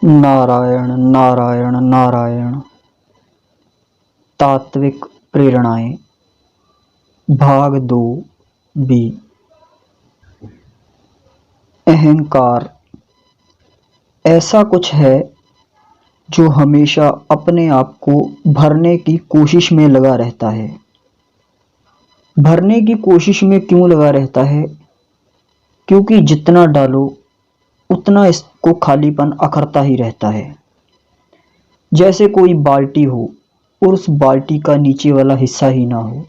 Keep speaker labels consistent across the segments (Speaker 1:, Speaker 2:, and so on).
Speaker 1: नारायण नारायण नारायण। तात्विक प्रेरणाएं भाग 2 बी। अहंकार ऐसा कुछ है जो हमेशा अपने आप को भरने की कोशिश में लगा रहता है। भरने की कोशिश में क्यों लगा रहता है? क्योंकि जितना डालो उतना इसको खालीपन अखरता ही रहता है। जैसे कोई बाल्टी हो और उस बाल्टी का नीचे वाला हिस्सा ही ना हो,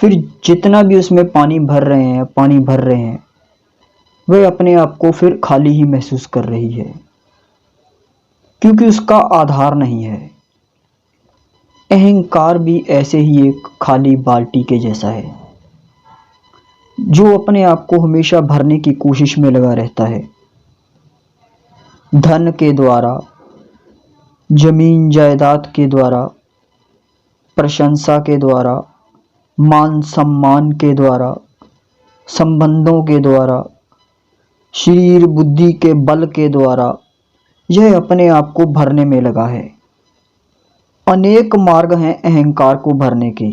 Speaker 1: फिर जितना भी उसमें पानी भर रहे हैं वह अपने आप को फिर खाली ही महसूस कर रही है, क्योंकि उसका आधार नहीं है। अहंकार भी ऐसे ही एक खाली बाल्टी के जैसा है, जो अपने आप को हमेशा भरने की कोशिश में लगा रहता है। धन के द्वारा, जमीन जायदाद के द्वारा, प्रशंसा के द्वारा, मान सम्मान के द्वारा, संबंधों के द्वारा, शरीर बुद्धि के बल के द्वारा यह अपने आप को भरने में लगा है। अनेक मार्ग हैं अहंकार को भरने के।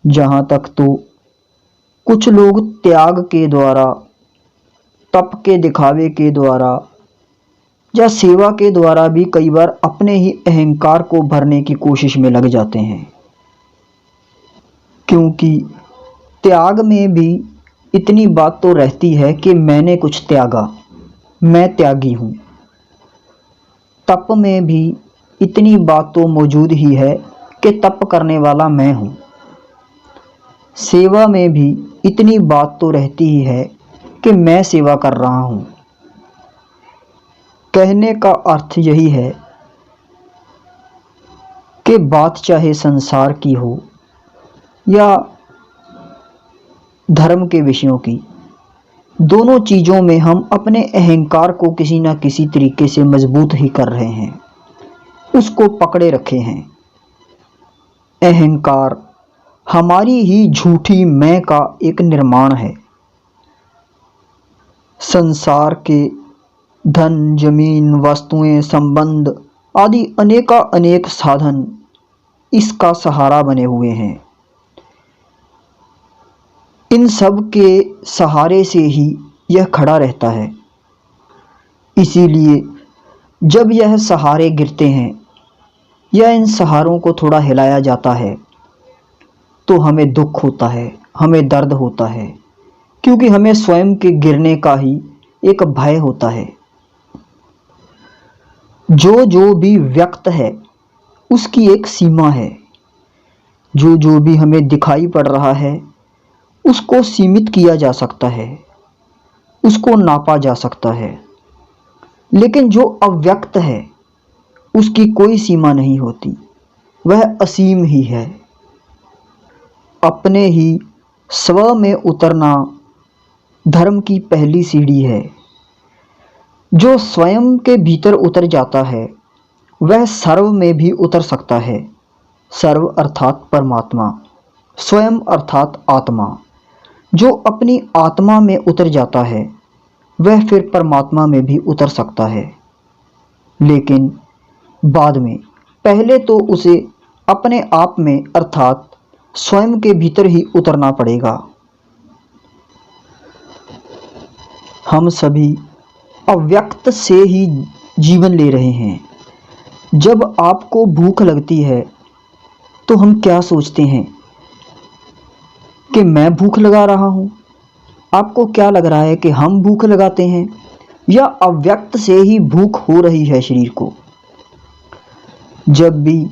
Speaker 1: जहाँ तक तो कुछ लोग त्याग के द्वारा, तप के दिखावे के द्वारा या सेवा के द्वारा भी कई बार अपने ही अहंकार को भरने की कोशिश में लग जाते हैं, क्योंकि त्याग में भी इतनी बात तो रहती है कि मैंने कुछ त्यागा, मैं त्यागी हूँ। तप में भी इतनी बात तो मौजूद ही है कि तप करने वाला मैं हूँ। सेवा में भी इतनी बात तो रहती ही है कि मैं सेवा कर रहा हूँ। कहने का अर्थ यही है कि बात चाहे संसार की हो या धर्म के विषयों की, दोनों चीज़ों में हम अपने अहंकार को किसी न किसी तरीके से मजबूत ही कर रहे हैं, उसको पकड़े रखे हैं। अहंकार हमारी ही झूठी मैं का एक निर्माण है। संसार के धन, जमीन, वस्तुएं, संबंध आदि अनेक साधन इसका सहारा बने हुए हैं। इन सब के सहारे से ही यह खड़ा रहता है। इसीलिए जब यह सहारे गिरते हैं या इन सहारों को थोड़ा हिलाया जाता है तो हमें दुख होता है, हमें दर्द होता है, क्योंकि हमें स्वयं के गिरने का ही एक भय होता है। जो भी व्यक्त है उसकी एक सीमा है। जो भी हमें दिखाई पड़ रहा है उसको सीमित किया जा सकता है, उसको नापा जा सकता है। लेकिन जो अव्यक्त है उसकी कोई सीमा नहीं होती, वह असीम ही है। अपने ही स्व में उतरना धर्म की पहली सीढ़ी है। जो स्वयं के भीतर उतर जाता है वह सर्व में भी उतर सकता है। सर्व अर्थात परमात्मा, स्वयं अर्थात आत्मा। जो अपनी आत्मा में उतर जाता है वह फिर परमात्मा में भी उतर सकता है, लेकिन बाद में। पहले तो उसे अपने आप में अर्थात स्वयं के भीतर ही उतरना पड़ेगा। हम सभी अव्यक्त से ही जीवन ले रहे हैं। जब आपको भूख लगती है तो हम क्या सोचते हैं कि मैं भूख लगा रहा हूँ? आपको क्या लग रहा है कि हम भूख लगाते हैं या अव्यक्त से ही भूख हो रही है शरीर को? जब भी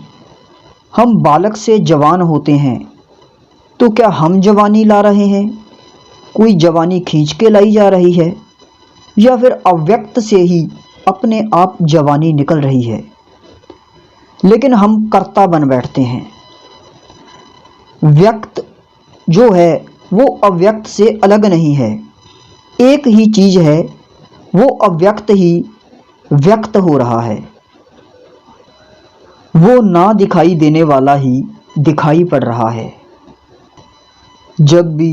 Speaker 1: हम बालक से जवान होते हैं तो क्या हम जवानी ला रहे हैं? कोई जवानी खींच के लाई जा रही है या फिर अव्यक्त से ही अपने आप जवानी निकल रही है? लेकिन हम कर्ता बन बैठते हैं। व्यक्त जो है वो अव्यक्त से अलग नहीं है, एक ही चीज़ है, वो अव्यक्त ही व्यक्त हो रहा है। वो ना दिखाई देने वाला ही दिखाई पड़ रहा है। जब भी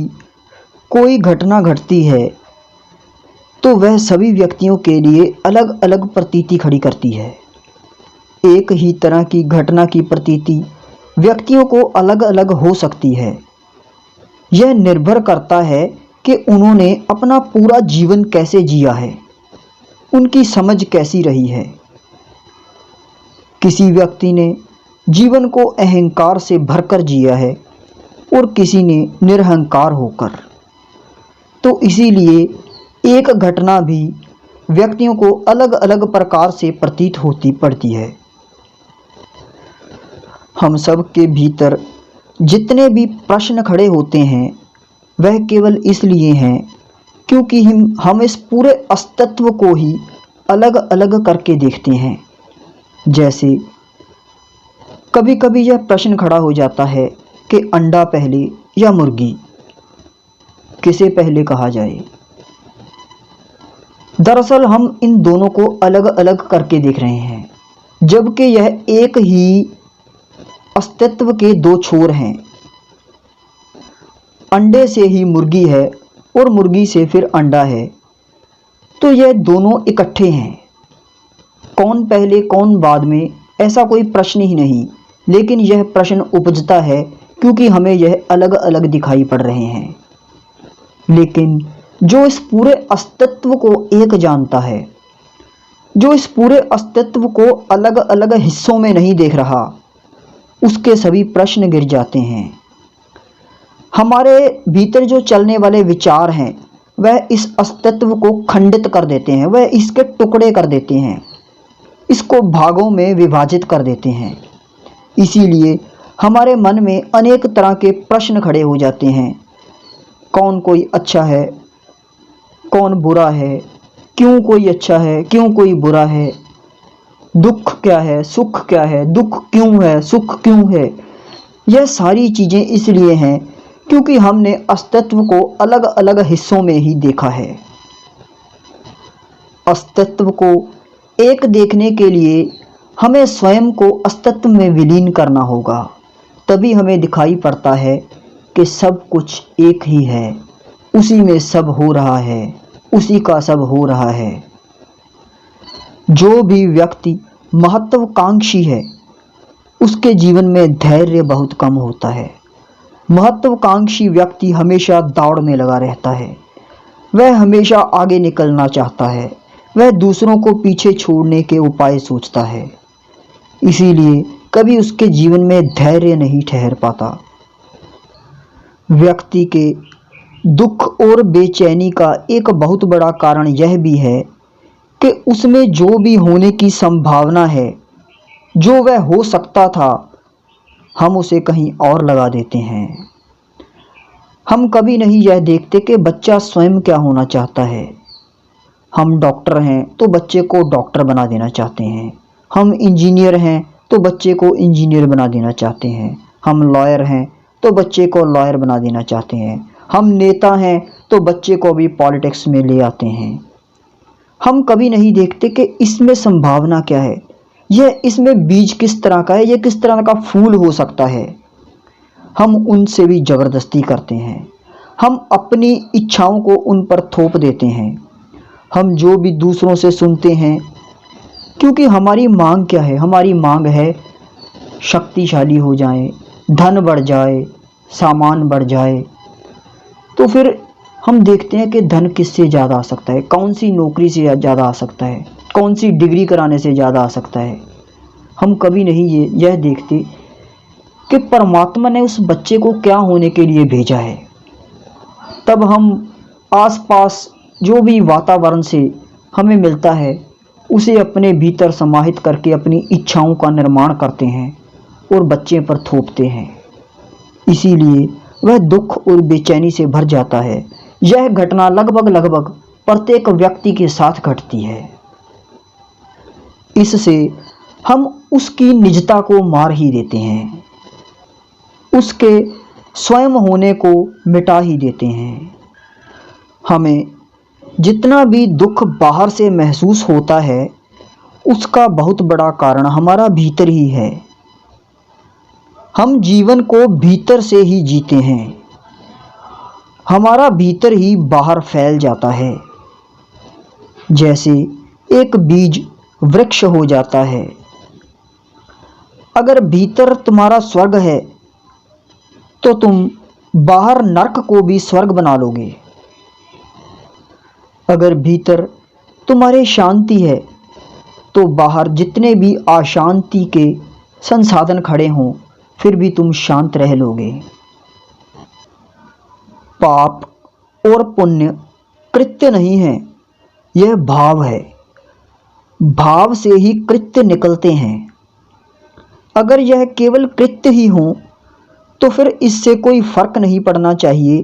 Speaker 1: कोई घटना घटती है तो वह सभी व्यक्तियों के लिए अलग अलग प्रतीति खड़ी करती है। एक ही तरह की घटना की प्रतीति व्यक्तियों को अलग अलग हो सकती है। यह निर्भर करता है कि उन्होंने अपना पूरा जीवन कैसे जिया है, उनकी समझ कैसी रही है। किसी व्यक्ति ने जीवन को अहंकार से भरकर जिया है और किसी ने निरहंकार होकर। तो इसीलिए एक घटना भी व्यक्तियों को अलग अलग प्रकार से प्रतीत होती पड़ती है। हम सब के भीतर जितने भी प्रश्न खड़े होते हैं वह केवल इसलिए हैं क्योंकि हम इस पूरे अस्तित्व को ही अलग अलग करके देखते हैं। जैसे कभी कभी यह प्रश्न खड़ा हो जाता है कि अंडा पहले या मुर्गी, किसे पहले कहा जाए। दरअसल हम इन दोनों को अलग अलग करके देख रहे हैं, जबकि यह एक ही अस्तित्व के दो छोर हैं। अंडे से ही मुर्गी है और मुर्गी से फिर अंडा है, तो यह दोनों इकट्ठे हैं। कौन पहले कौन बाद में, ऐसा कोई प्रश्न ही नहीं, लेकिन यह प्रश्न उपजता है क्योंकि हमें यह अलग अलग दिखाई पड़ रहे हैं। लेकिन जो इस पूरे अस्तित्व को एक जानता है, जो इस पूरे अस्तित्व को अलग अलग हिस्सों में नहीं देख रहा, उसके सभी प्रश्न गिर जाते हैं। हमारे भीतर जो चलने वाले विचार हैं वह इस अस्तित्व को खंडित कर देते हैं, वह इसके टुकड़े कर देते हैं, इसको भागों में विभाजित कर देते हैं। इसीलिए हमारे मन में अनेक तरह के प्रश्न खड़े हो जाते हैं। कौन कोई अच्छा है, कौन बुरा है, क्यों कोई अच्छा है, क्यों कोई बुरा है, दुख क्या है, सुख क्या है, दुख क्यों है, सुख क्यों है। यह सारी चीज़ें इसलिए हैं क्योंकि हमने अस्तित्व को अलग अलग हिस्सों में ही देखा है। अस्तित्व को एक देखने के लिए हमें स्वयं को अस्तित्व में विलीन करना होगा, तभी हमें दिखाई पड़ता है कि सब कुछ एक ही है, उसी में सब हो रहा है, उसी का सब हो रहा है। जो भी व्यक्ति महत्वाकांक्षी है उसके जीवन में धैर्य बहुत कम होता है। महत्वाकांक्षी व्यक्ति हमेशा दौड़ में लगा रहता है, वह हमेशा आगे निकलना चाहता है, वह दूसरों को पीछे छोड़ने के उपाय सोचता है। इसीलिए कभी उसके जीवन में धैर्य नहीं ठहर पाता। व्यक्ति के दुख और बेचैनी का एक बहुत बड़ा कारण यह भी है कि उसमें जो भी होने की संभावना है, जो वह हो सकता था, हम उसे कहीं और लगा देते हैं। हम कभी नहीं यह देखते कि बच्चा स्वयं क्या होना चाहता है। हम डॉक्टर हैं तो बच्चे को डॉक्टर बना देना चाहते हैं, हम इंजीनियर हैं तो बच्चे को इंजीनियर बना देना चाहते हैं, हम लॉयर हैं तो बच्चे को लॉयर बना देना चाहते हैं, हम नेता हैं तो बच्चे को भी पॉलिटिक्स में ले आते हैं। हम कभी नहीं देखते कि इसमें संभावना क्या है, यह इसमें बीज किस तरह का है, यह किस तरह का फूल हो सकता है। हम उनसे भी ज़बरदस्ती करते हैं, हम अपनी इच्छाओं को उन पर थोप देते हैं। हम जो भी दूसरों से सुनते हैं, क्योंकि हमारी मांग क्या है, हमारी मांग है शक्तिशाली हो जाए, धन बढ़ जाए, सामान बढ़ जाए। तो फिर हम देखते हैं कि धन किससे ज़्यादा आ सकता है, कौन सी नौकरी से ज़्यादा आ सकता है, कौन सी डिग्री कराने से ज़्यादा आ सकता है। हम कभी नहीं यह देखते कि परमात्मा ने उस बच्चे को क्या होने के लिए भेजा है। तब हम आसपास जो भी वातावरण से हमें मिलता है उसे अपने भीतर समाहित करके अपनी इच्छाओं का निर्माण करते हैं और बच्चे पर थोपते हैं। इसीलिए वह दुख और बेचैनी से भर जाता है। यह घटना लगभग प्रत्येक व्यक्ति के साथ घटती है। इससे हम उसकी निजता को मार ही देते हैं, उसके स्वयं होने को मिटा ही देते हैं। हमें जितना भी दुख बाहर से महसूस होता है उसका बहुत बड़ा कारण हमारा भीतर ही है। हम जीवन को भीतर से ही जीते हैं, हमारा भीतर ही बाहर फैल जाता है। जैसे एक बीज वृक्ष हो जाता है। अगर भीतर तुम्हारा स्वर्ग है तो तुम बाहर नरक को भी स्वर्ग बना लोगे। अगर भीतर तुम्हारे शांति है तो बाहर जितने भी अशांति के संसाधन खड़े हों फिर भी तुम शांत रह लोगे। पाप और पुण्य कृत्य नहीं है, यह भाव है। भाव से ही कृत्य निकलते हैं। अगर यह केवल कृत्य ही हो तो फिर इससे कोई फर्क नहीं पड़ना चाहिए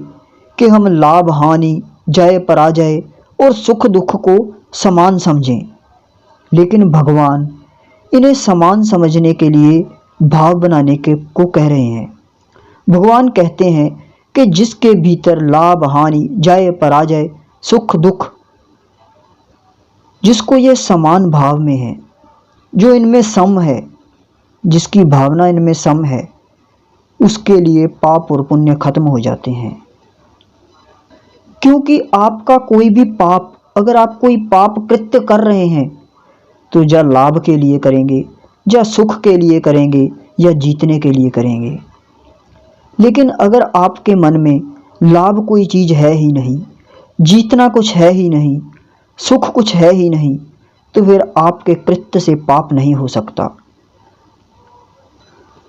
Speaker 1: कि हम लाभ हानि, जय पराजय और सुख दुख को समान समझें। लेकिन भगवान इन्हें समान समझने के लिए भाव बनाने के को कह रहे हैं। भगवान कहते हैं कि जिसके भीतर लाभ हानि, जय पराजय, सुख दुख, जिसको ये समान भाव में है, जो इनमें सम है, जिसकी भावना इनमें सम है, उसके लिए पाप और पुण्य खत्म हो जाते हैं। क्योंकि आपका कोई भी पाप, अगर आप कोई पाप कृत्य कर रहे हैं तो या लाभ के लिए करेंगे, या सुख के लिए करेंगे, या जीतने के लिए करेंगे। लेकिन अगर आपके मन में लाभ कोई चीज़ है ही नहीं, जीतना कुछ है ही नहीं, सुख कुछ है ही नहीं, तो फिर आपके कृत्य से पाप नहीं हो सकता।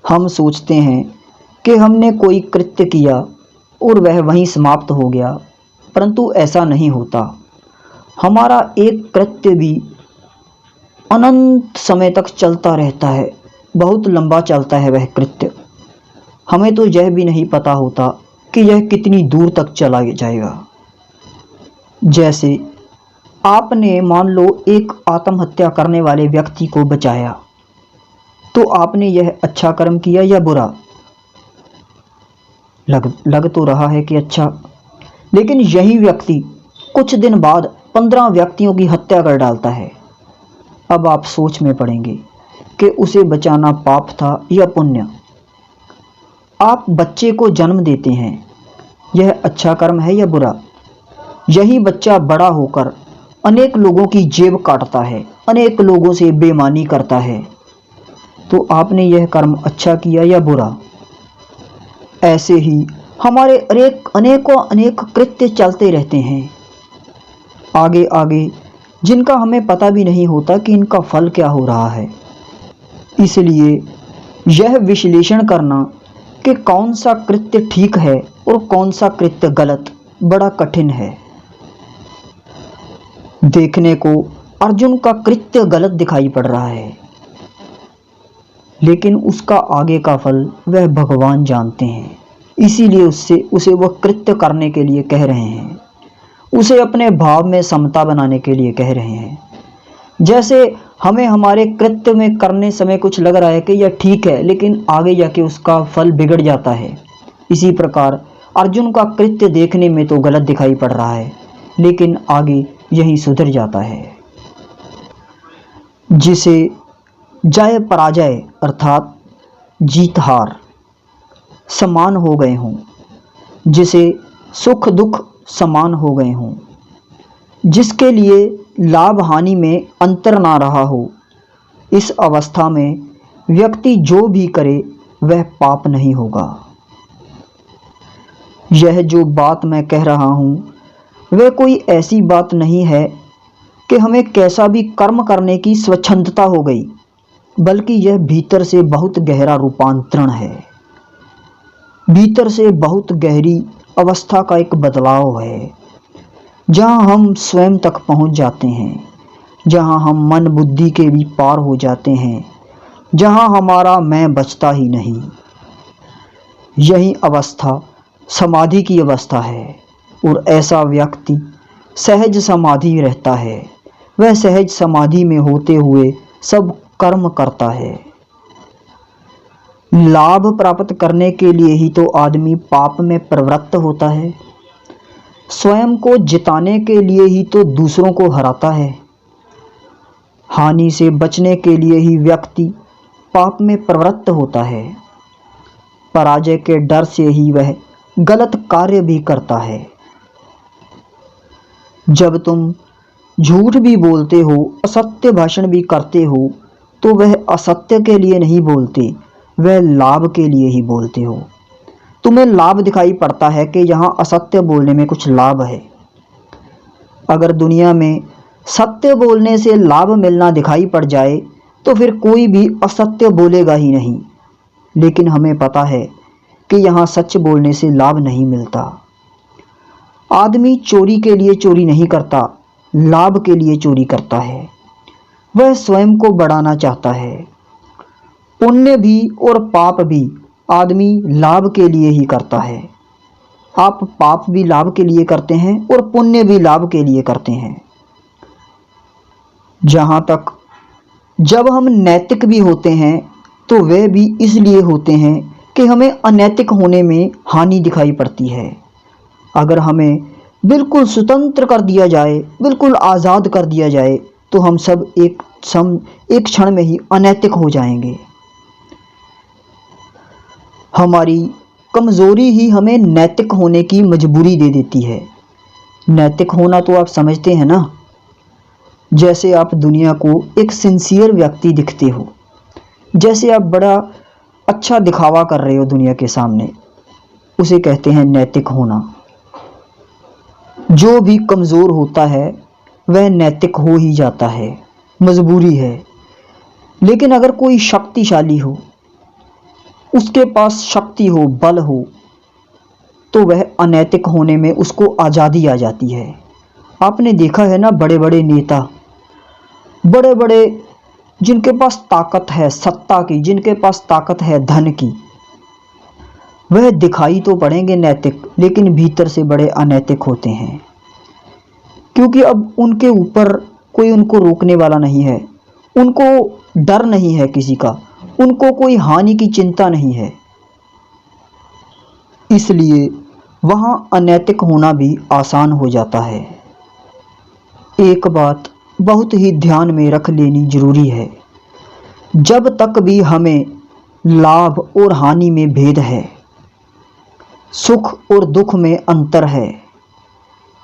Speaker 1: हम सोचते हैं कि हमने कोई कृत्य किया और वह वहीं समाप्त हो गया, परंतु ऐसा नहीं होता। हमारा एक कृत्य भी अनंत समय तक चलता रहता है, बहुत लंबा चलता है वह कृत्य। हमें तो यह भी नहीं पता होता कि यह कितनी दूर तक चला जाएगा। जैसे आपने मान लो एक आत्महत्या करने वाले व्यक्ति को बचाया, तो आपने यह अच्छा कर्म किया या बुरा? लग तो रहा है कि अच्छा, लेकिन यही व्यक्ति कुछ दिन बाद 15 व्यक्तियों की हत्या कर डालता है। अब आप सोच में पड़ेंगे कि उसे बचाना पाप था या पुण्य। आप बच्चे को जन्म देते हैं, यह अच्छा कर्म है या बुरा? यही बच्चा बड़ा होकर अनेक लोगों की जेब काटता है, अनेक लोगों से बेईमानी करता है, तो आपने यह कर्म अच्छा किया या बुरा? ऐसे ही हमारे अनेक कृत्य चलते रहते हैं आगे आगे, जिनका हमें पता भी नहीं होता कि इनका फल क्या हो रहा है। इसलिए यह विश्लेषण करना कि कौन सा कृत्य ठीक है और कौन सा कृत्य गलत बड़ा कठिन है। देखने को अर्जुन का कृत्य गलत दिखाई पड़ रहा है, लेकिन उसका आगे का फल वह भगवान जानते हैं। इसीलिए उसे वह कृत्य करने के लिए कह रहे हैं, उसे अपने भाव में समता बनाने के लिए कह रहे हैं। जैसे हमें हमारे कृत्य में करने समय कुछ लग रहा है कि यह ठीक है, लेकिन आगे जाके उसका फल बिगड़ जाता है। इसी प्रकार अर्जुन का कृत्य देखने में तो गलत दिखाई पड़ रहा है, लेकिन आगे यही सुधर जाता है। जिसे जय पराजय अर्थात जीत हार समान हो गए हों, जिसे सुख दुख समान हो गए हों, जिसके लिए लाभ हानि में अंतर ना रहा हो, इस अवस्था में व्यक्ति जो भी करे वह पाप नहीं होगा। यह जो बात मैं कह रहा हूँ वह कोई ऐसी बात नहीं है कि हमें कैसा भी कर्म करने की स्वच्छंदता हो गई, बल्कि यह भीतर से बहुत गहरा रूपांतरण है, भीतर से बहुत गहरी अवस्था का एक बदलाव है, जहाँ हम स्वयं तक पहुँच जाते हैं, जहाँ हम मन बुद्धि के भी पार हो जाते हैं, जहाँ हमारा मैं बचता ही नहीं। यही अवस्था समाधि की अवस्था है, और ऐसा व्यक्ति सहज समाधि रहता है। वह सहज समाधि में होते हुए सब कर्म करता है। लाभ प्राप्त करने के लिए ही तो आदमी पाप में प्रवृत्त होता है, स्वयं को जिताने के लिए ही तो दूसरों को हराता है, हानि से बचने के लिए ही व्यक्ति पाप में प्रवृत्त होता है, पराजय के डर से ही वह गलत कार्य भी करता है। जब तुम झूठ भी बोलते हो, असत्य भाषण भी करते हो, तो वह असत्य के लिए नहीं बोलते, वह लाभ के लिए ही बोलते हो। तुम्हें लाभ दिखाई पड़ता है कि यहाँ असत्य बोलने में कुछ लाभ है। अगर दुनिया में सत्य बोलने से लाभ मिलना दिखाई पड़ जाए तो फिर कोई भी असत्य बोलेगा ही नहीं। लेकिन हमें पता है कि यहाँ सच बोलने से लाभ नहीं मिलता। आदमी चोरी के लिए चोरी नहीं करता, लाभ के लिए चोरी करता है। वह स्वयं को बढ़ाना चाहता है। पुण्य भी और पाप भी आदमी लाभ के लिए ही करता है। आप पाप भी लाभ के लिए करते हैं और पुण्य भी लाभ के लिए करते हैं। जहाँ तक जब हम नैतिक भी होते हैं तो वे भी इसलिए होते हैं कि हमें अनैतिक होने में हानि दिखाई पड़ती है। अगर हमें बिल्कुल स्वतंत्र कर दिया जाए, बिल्कुल आज़ाद कर दिया जाए, तो हम सब एक क्षण में ही अनैतिक हो जाएंगे। हमारी कमज़ोरी ही हमें नैतिक होने की मजबूरी दे देती है। नैतिक होना तो आप समझते हैं ना, जैसे आप दुनिया को एक सिंसियर व्यक्ति दिखते हो, जैसे आप बड़ा अच्छा दिखावा कर रहे हो दुनिया के सामने, उसे कहते हैं नैतिक होना। जो भी कमज़ोर होता है वह नैतिक हो ही जाता है, मजबूरी है। लेकिन अगर कोई शक्तिशाली हो, उसके पास शक्ति हो, बल हो, तो वह अनैतिक होने में उसको आज़ादी आ जाती है। आपने देखा है ना, बड़े बड़े नेता, बड़े बड़े जिनके पास ताकत है सत्ता की, जिनके पास ताकत है धन की, वह दिखाई तो पड़ेंगे नैतिक, लेकिन भीतर से बड़े अनैतिक होते हैं। क्योंकि अब उनके ऊपर कोई उनको रोकने वाला नहीं है, उनको डर नहीं है किसी का, उनको कोई हानि की चिंता नहीं है। इसलिए वहाँ अनैतिक होना भी आसान हो जाता है। एक बात बहुत ही ध्यान में रख लेनी जरूरी है, जब तक भी हमें लाभ और हानि में भेद है, सुख और दुख में अंतर है,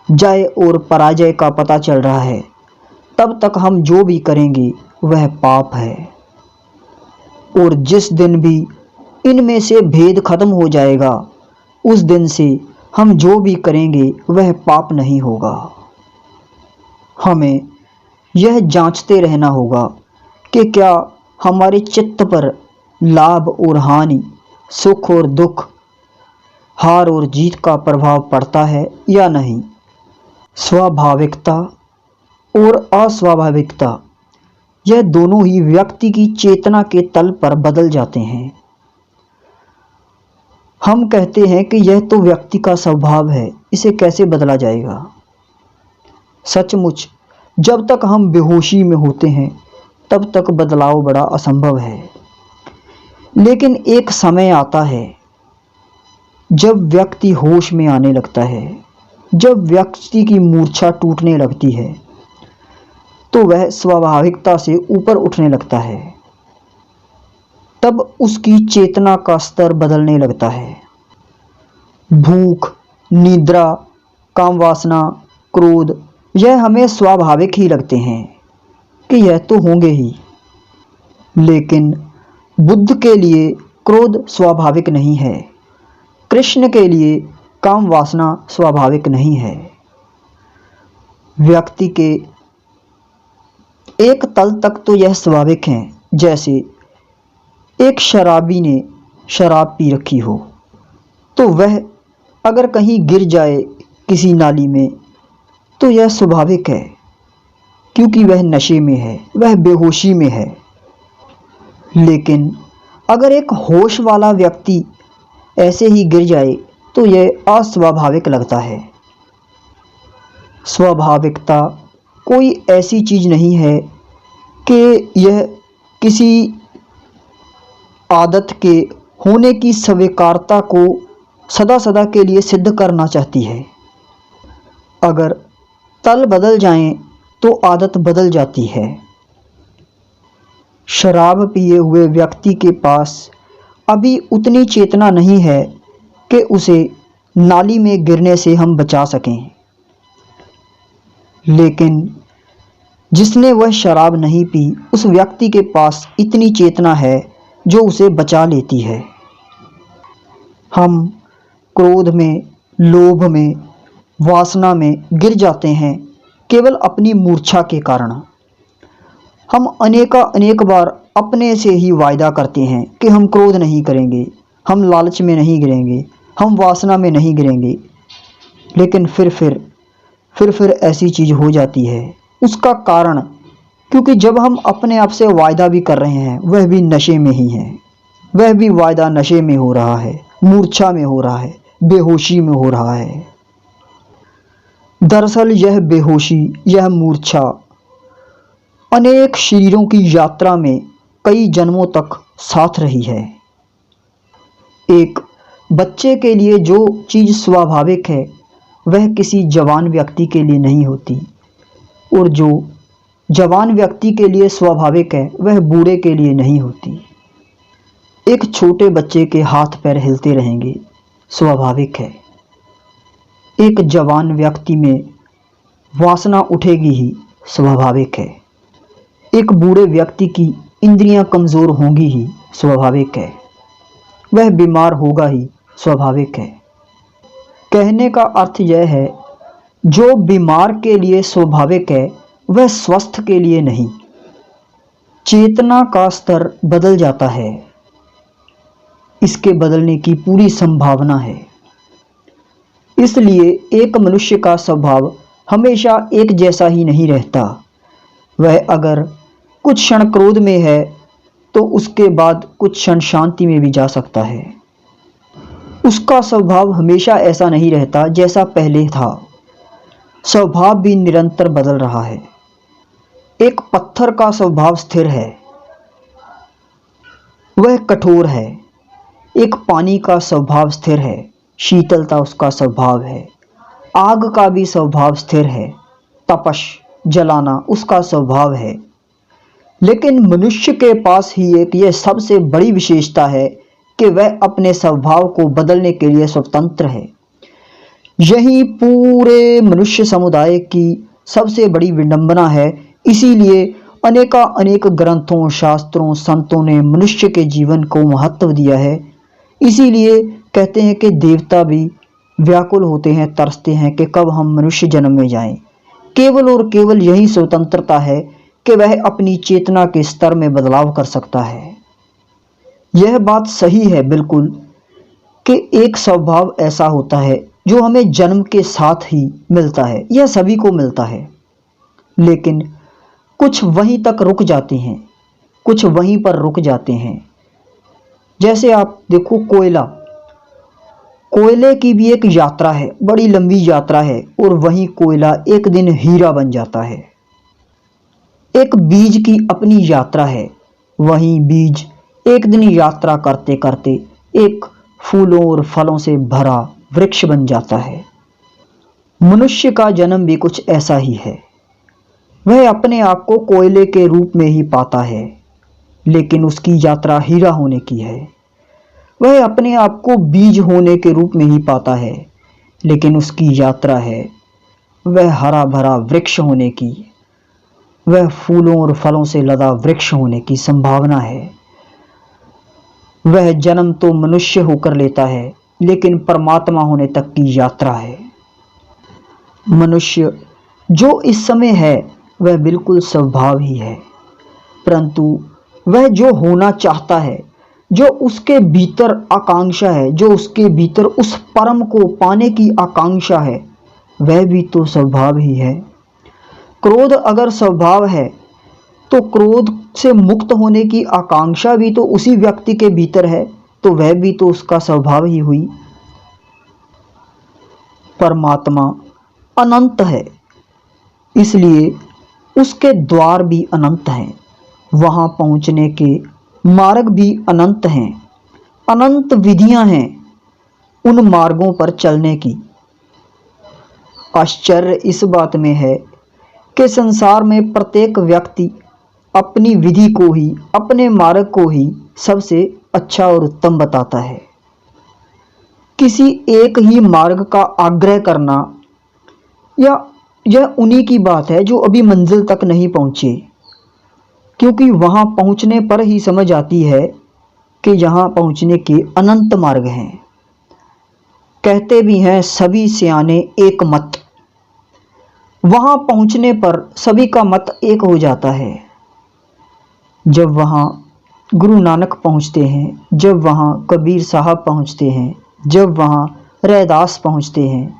Speaker 1: जय और पराजय का पता चल रहा है, तब तक हम जो भी करेंगे वह पाप है। और जिस दिन भी इनमें से भेद खत्म हो जाएगा, उस दिन से हम जो भी करेंगे वह पाप नहीं होगा। हमें यह जांचते रहना होगा कि क्या हमारे चित्त पर लाभ और हानि, सुख और दुख, हार और जीत का प्रभाव पड़ता है या नहीं। स्वाभाविकता और अस्वाभाविकता, यह दोनों ही व्यक्ति की चेतना के तल पर बदल जाते हैं। हम कहते हैं कि यह तो व्यक्ति का स्वभाव है, इसे कैसे बदला जाएगा। सचमुच जब तक हम बेहोशी में होते हैं तब तक बदलाव बड़ा असंभव है। लेकिन एक समय आता है जब व्यक्ति होश में आने लगता है, जब व्यक्ति की मूर्छा टूटने लगती है, तो वह स्वाभाविकता से ऊपर उठने लगता है। तब उसकी चेतना का स्तर बदलने लगता है। भूख, निद्रा, काम वासना, क्रोध, यह हमें स्वाभाविक ही लगते हैं कि यह तो होंगे ही। लेकिन बुद्ध के लिए क्रोध स्वाभाविक नहीं है, कृष्ण के लिए काम वासना स्वाभाविक नहीं है। व्यक्ति के एक तल तक तो यह स्वाभाविक है, जैसे एक शराबी ने शराब पी रखी हो तो वह अगर कहीं गिर जाए किसी नाली में तो यह स्वाभाविक है, क्योंकि वह नशे में है, वह बेहोशी में है। लेकिन अगर एक होश वाला व्यक्ति ऐसे ही गिर जाए तो यह अस्वाभाविक लगता है। स्वाभाविकता कोई ऐसी चीज़ नहीं है कि यह किसी आदत के होने की स्वीकारता को सदा सदा के लिए सिद्ध करना चाहती है। अगर तल बदल जाएं तो आदत बदल जाती है। शराब पिए हुए व्यक्ति के पास अभी उतनी चेतना नहीं है कि उसे नाली में गिरने से हम बचा सकें। लेकिन जिसने वह शराब नहीं पी उस व्यक्ति के पास इतनी चेतना है जो उसे बचा लेती है। हम क्रोध में, लोभ में, वासना में गिर जाते हैं केवल अपनी मूर्छा के कारण। हम अनेक बार अपने से ही वायदा करते हैं कि हम क्रोध नहीं करेंगे, हम लालच में नहीं गिरेंगे, हम वासना में नहीं गिरेंगे, लेकिन फिर ऐसी चीज़ हो जाती है। उसका कारण क्योंकि जब हम अपने आप से वायदा भी कर रहे हैं वह भी नशे में ही है, वह भी वायदा नशे में हो रहा है, मूर्छा में हो रहा है, बेहोशी में हो रहा है। दरअसल यह बेहोशी, यह मूर्छा अनेक शरीरों की यात्रा में कई जन्मों तक साथ रही है। एक बच्चे के लिए जो चीज़ स्वाभाविक है वह किसी जवान व्यक्ति के लिए नहीं होती, और जो जवान व्यक्ति के लिए स्वाभाविक है वह बूढ़े के लिए नहीं होती। एक छोटे बच्चे के हाथ पैर हिलते रहेंगे, स्वाभाविक है। एक जवान व्यक्ति में वासना उठेगी ही, स्वाभाविक है। एक बूढ़े व्यक्ति की इंद्रियां कमज़ोर होंगी ही, स्वाभाविक है। वह बीमार होगा ही, स्वाभाविक है। कहने का अर्थ यह है, जो बीमार के लिए स्वाभाविक है वह स्वस्थ के लिए नहीं। चेतना का स्तर बदल जाता है, इसके बदलने की पूरी संभावना है। इसलिए एक मनुष्य का स्वभाव हमेशा एक जैसा ही नहीं रहता। वह अगर कुछ क्षण क्रोध में है तो उसके बाद कुछ क्षण शांति में भी जा सकता है। उसका स्वभाव हमेशा ऐसा नहीं रहता जैसा पहले था। स्वभाव भी निरंतर बदल रहा है। एक पत्थर का स्वभाव स्थिर है, वह कठोर है। एक पानी का स्वभाव स्थिर है, शीतलता उसका स्वभाव है। आग का भी स्वभाव स्थिर है, तपश जलाना उसका स्वभाव है। लेकिन मनुष्य के पास ही एक यह सबसे बड़ी विशेषता है कि वह अपने स्वभाव को बदलने के लिए स्वतंत्र है। यही पूरे मनुष्य समुदाय की सबसे बड़ी विडंबना है। इसीलिए अनेक ग्रंथों, शास्त्रों, संतों ने मनुष्य के जीवन को महत्व दिया है। इसीलिए कहते हैं कि देवता भी व्याकुल होते हैं, तरसते हैं कि कब हम मनुष्य जन्म में जाएं। केवल और केवल यही स्वतंत्रता है कि वह अपनी चेतना के स्तर में बदलाव कर सकता है। यह बात सही है बिल्कुल कि एक स्वभाव ऐसा होता है जो हमें जन्म के साथ ही मिलता है, यह सभी को मिलता है। लेकिन कुछ वहीं तक रुक जाते हैं, कुछ वहीं पर रुक जाते हैं। जैसे आप देखो, कोयले की भी एक यात्रा है, बड़ी लंबी यात्रा है, और वहीं कोयला एक दिन हीरा बन जाता है। एक बीज की अपनी यात्रा है, वहीं बीज एक दिन यात्रा करते करते एक फूलों और फलों से भरा वृक्ष बन जाता है। मनुष्य का जन्म भी कुछ ऐसा ही है। वह अपने आप को कोयले के रूप में ही पाता है, लेकिन उसकी यात्रा हीरा होने की है। वह अपने आप को बीज होने के रूप में ही पाता है, लेकिन उसकी यात्रा है वह हरा भरा वृक्ष होने की, वह फूलों और फलों से लदा वृक्ष होने की संभावना है। वह जन्म तो मनुष्य होकर लेता है, लेकिन परमात्मा होने तक की यात्रा है। मनुष्य जो इस समय है वह बिल्कुल स्वभाव ही है, परंतु वह जो होना चाहता है, जो उसके भीतर आकांक्षा है, जो उसके भीतर उस परम को पाने की आकांक्षा है, वह भी तो स्वभाव ही है। क्रोध अगर स्वभाव है तो क्रोध से मुक्त होने की आकांक्षा भी तो उसी व्यक्ति के भीतर है, तो वह भी तो उसका स्वभाव ही हुई। परमात्मा अनंत है, इसलिए उसके द्वार भी अनंत हैं, वहाँ पहुँचने के मार्ग भी अनंत हैं। अनंत विधियां हैं उन मार्गों पर चलने की। आश्चर्य इस बात में है कि संसार में प्रत्येक व्यक्ति अपनी विधि को ही, अपने मार्ग को ही सबसे अच्छा और उत्तम बताता है। किसी एक ही मार्ग का आग्रह करना या यह उन्हीं की बात है जो अभी मंजिल तक नहीं पहुँचे, क्योंकि वहाँ पहुँचने पर ही समझ आती है कि यहाँ पहुँचने के अनंत मार्ग हैं। कहते भी हैं सभी सियाने एक मत, वहाँ पहुँचने पर सभी का मत एक हो जाता है। जब वहाँ गुरु नानक पहुँचते हैं, जब वहाँ कबीर साहब पहुँचते हैं, जब वहाँ रैदास पहुँचते हैं,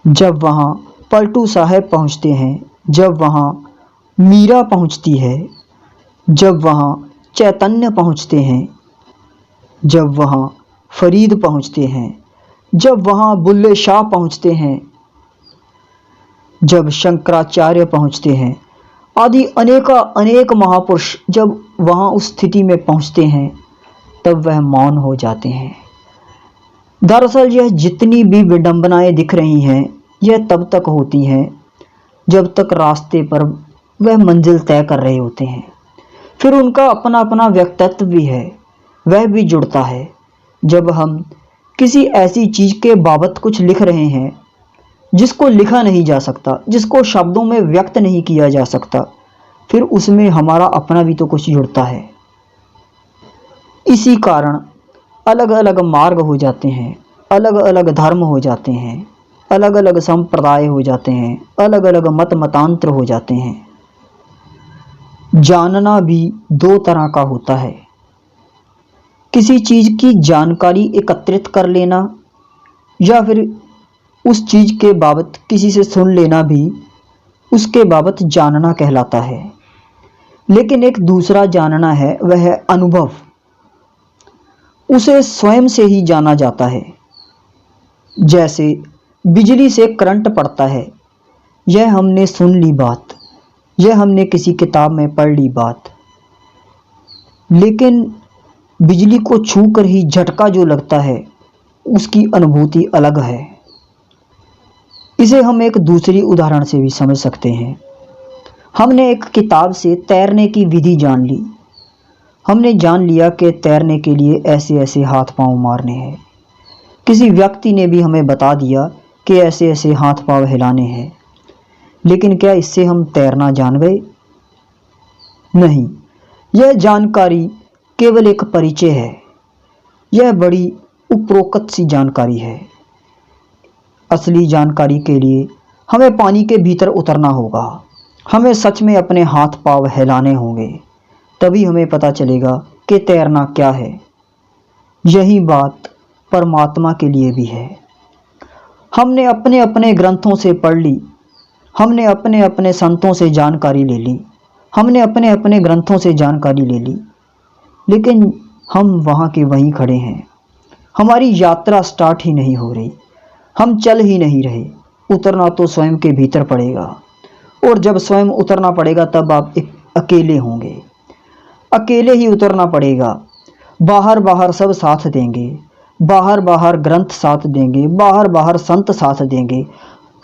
Speaker 1: जब वहाँ पलटू साहब पहुँचते हैं, जब वहाँ मीरा पहुँचती है, जब वहाँ चैतन्य पहुँचते हैं, जब वहाँ फरीद पहुँचते हैं, जब वहाँ बुल्ले शाह पहुँचते हैं, जब शंकराचार्य पहुँचते हैं, आदि अनेक महापुरुष जब वहाँ उस स्थिति में पहुँचते हैं, तब वह मौन हो जाते हैं। दरअसल यह जितनी भी विडंबनाएं दिख रही हैं, यह तब तक होती हैं जब तक रास्ते पर वह मंजिल तय कर रहे होते हैं। फिर उनका अपना अपना व्यक्तित्व भी है, वह भी जुड़ता है। जब हम किसी ऐसी चीज़ के बाबत कुछ लिख रहे हैं जिसको लिखा नहीं जा सकता, जिसको शब्दों में व्यक्त नहीं किया जा सकता, फिर उसमें हमारा अपना भी तो कुछ जुड़ता है। इसी कारण अलग अलग मार्ग हो जाते हैं, अलग अलग धर्म हो जाते हैं, अलग अलग संप्रदाय हो जाते हैं, अलग अलग मत मतांतर हो जाते हैं। जानना भी दो तरह का होता है। किसी चीज़ की जानकारी एकत्रित कर लेना या फिर उस चीज़ के बाबत किसी से सुन लेना भी उसके बाबत जानना कहलाता है। लेकिन एक दूसरा जानना है, वह है अनुभव। उसे स्वयं से ही जाना जाता है। जैसे बिजली से करंट पड़ता है, यह हमने सुन ली बात, यह हमने किसी किताब में पढ़ ली बात, लेकिन बिजली को छू कर ही झटका जो लगता है, उसकी अनुभूति अलग है। इसे हम एक दूसरी उदाहरण से भी समझ सकते हैं। हमने एक किताब से तैरने की विधि जान ली। हमने जान लिया कि तैरने के लिए ऐसे ऐसे हाथ पांव मारने हैं। किसी व्यक्ति ने भी हमें बता दिया कि ऐसे ऐसे हाथ पांव हिलाने हैं। लेकिन क्या इससे हम तैरना जान गए? नहीं, यह जानकारी केवल एक परिचय है। यह बड़ी उपरोक्त सी जानकारी है। असली जानकारी के लिए हमें पानी के भीतर उतरना होगा। हमें सच में अपने हाथ पांव हिलाने होंगे, तभी हमें पता चलेगा कि तैरना क्या है। यही बात परमात्मा के लिए भी है। हमने अपने अपने ग्रंथों से पढ़ ली, हमने अपने अपने संतों से जानकारी ले ली, हमने अपने अपने ग्रंथों से जानकारी ले ली, लेकिन हम वहाँ के वहीं खड़े हैं। हमारी यात्रा स्टार्ट ही नहीं हो रही, हम चल ही नहीं रहे। उतरना तो स्वयं के भीतर पड़ेगा, और जब स्वयं उतरना पड़ेगा तब आप अकेले होंगे। अकेले ही उतरना पड़ेगा। बाहर बाहर सब साथ देंगे, बाहर बाहर ग्रंथ साथ देंगे, बाहर बाहर संत साथ देंगे,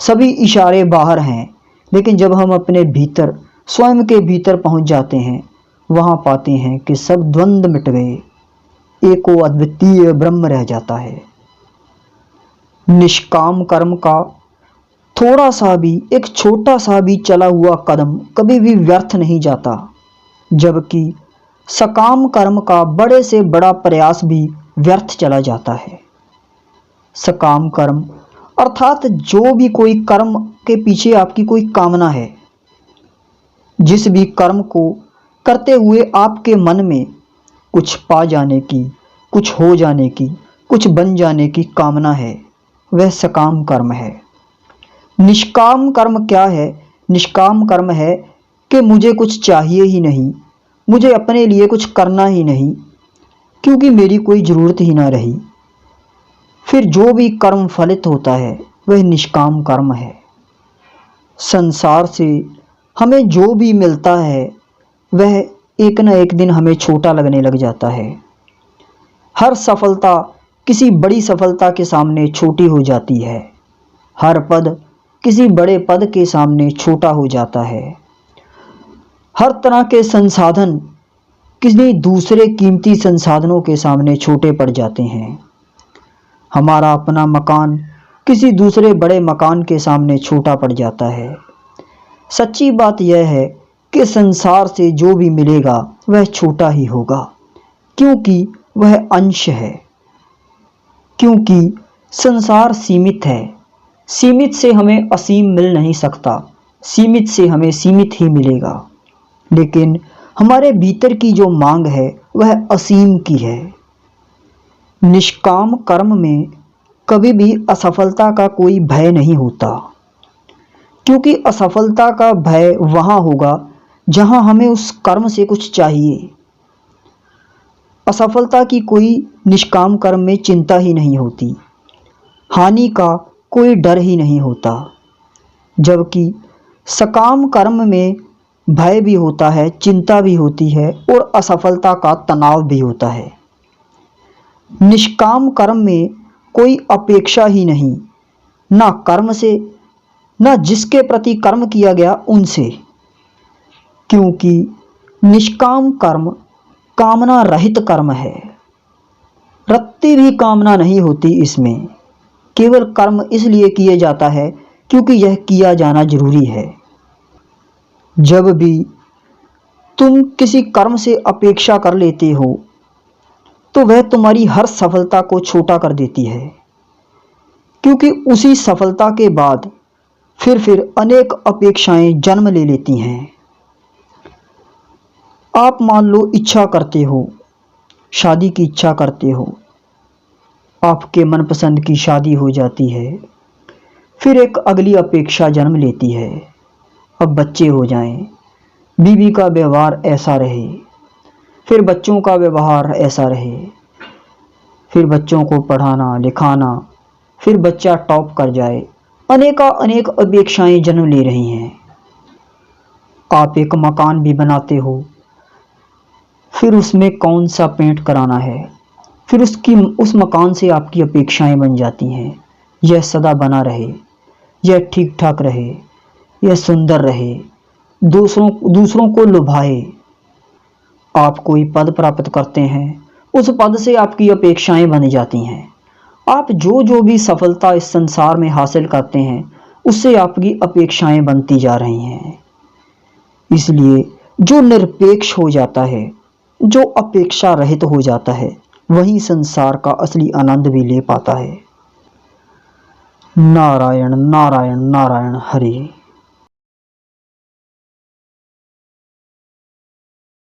Speaker 1: सभी इशारे बाहर हैं। लेकिन जब हम अपने भीतर स्वयं के भीतर पहुंच जाते हैं, वहां पाते हैं कि सब द्वंद्व मिट गए, एको अद्वितीय ब्रह्म रह जाता है। निष्काम कर्म का थोड़ा सा भी, एक छोटा सा भी चला हुआ कदम कभी भी व्यर्थ नहीं जाता, जबकि सकाम कर्म का बड़े से बड़ा प्रयास भी व्यर्थ चला जाता है। सकाम कर्म अर्थात जो भी कोई कर्म के पीछे आपकी कोई कामना है, जिस भी कर्म को करते हुए आपके मन में कुछ पा जाने की, कुछ हो जाने की, कुछ बन जाने की कामना है, वह सकाम कर्म है। निष्काम कर्म क्या है? निष्काम कर्म है कि मुझे कुछ चाहिए ही नहीं, मुझे अपने लिए कुछ करना ही नहीं, क्योंकि मेरी कोई ज़रूरत ही ना रही। फिर जो भी कर्म फलित होता है वह निष्काम कर्म है। संसार से हमें जो भी मिलता है वह एक न एक दिन हमें छोटा लगने लग जाता है। हर सफलता किसी बड़ी सफलता के सामने छोटी हो जाती है। हर पद किसी बड़े पद के सामने छोटा हो जाता है। हर तरह के संसाधन किसी दूसरे कीमती संसाधनों के सामने छोटे पड़ जाते हैं। हमारा अपना मकान किसी दूसरे बड़े मकान के सामने छोटा पड़ जाता है। सच्ची बात यह है कि संसार से जो भी मिलेगा वह छोटा ही होगा, क्योंकि वह अंश है। क्योंकि संसार सीमित है। सीमित से हमें असीम मिल नहीं सकता, सीमित से हमें सीमित ही मिलेगा। लेकिन हमारे भीतर की जो मांग है वह असीम की है। निष्काम कर्म में कभी भी असफलता का कोई भय नहीं होता, क्योंकि असफलता का भय वहाँ होगा जहाँ हमें उस कर्म से कुछ चाहिए। असफलता की कोई निष्काम कर्म में चिंता ही नहीं होती, हानि का कोई डर ही नहीं होता। जबकि सकाम कर्म में भय भी होता है, चिंता भी होती है और असफलता का तनाव भी होता है। निष्काम कर्म में कोई अपेक्षा ही नहीं, ना कर्म से, ना जिसके प्रति कर्म किया गया उनसे, क्योंकि निष्काम कर्म कामना रहित कर्म है। रत्ती भी कामना नहीं होती इसमें। केवल कर्म इसलिए किए जाता है क्योंकि यह किया जाना जरूरी है। जब भी तुम किसी कर्म से अपेक्षा कर लेते हो तो वह तुम्हारी हर सफलता को छोटा कर देती है, क्योंकि उसी सफलता के बाद फिर अनेक अपेक्षाएं जन्म ले लेती हैं। आप मान लो इच्छा करते हो, शादी की इच्छा करते हो, आपके मनपसंद की शादी हो जाती है, फिर एक अगली अपेक्षा जन्म लेती है, अब बच्चे हो जाएं, बीवी का व्यवहार ऐसा रहे, फिर बच्चों का व्यवहार ऐसा रहे, फिर बच्चों को पढ़ाना लिखाना, फिर बच्चा टॉप कर जाए। अनेक अपेक्षाएं जन्म ले रही हैं। आप एक मकान भी बनाते हो, फिर उसमें कौन सा पेंट कराना है, फिर उस मकान से आपकी अपेक्षाएं बन जाती हैं। यह सदा बना रहे, यह ठीक ठाक रहे, यह सुंदर रहे, दूसरों को लुभाए। आप कोई पद प्राप्त करते हैं, उस पद से आपकी अपेक्षाएं बन जाती हैं। आप जो भी सफलता इस संसार में हासिल करते हैं उससे आपकी अपेक्षाएं बनती जा रही हैं। इसलिए जो निरपेक्ष हो जाता है, जो अपेक्षा रहित हो जाता है, वही संसार का असली आनंद भी ले पाता है। नारायण नारायण नारायण हरि।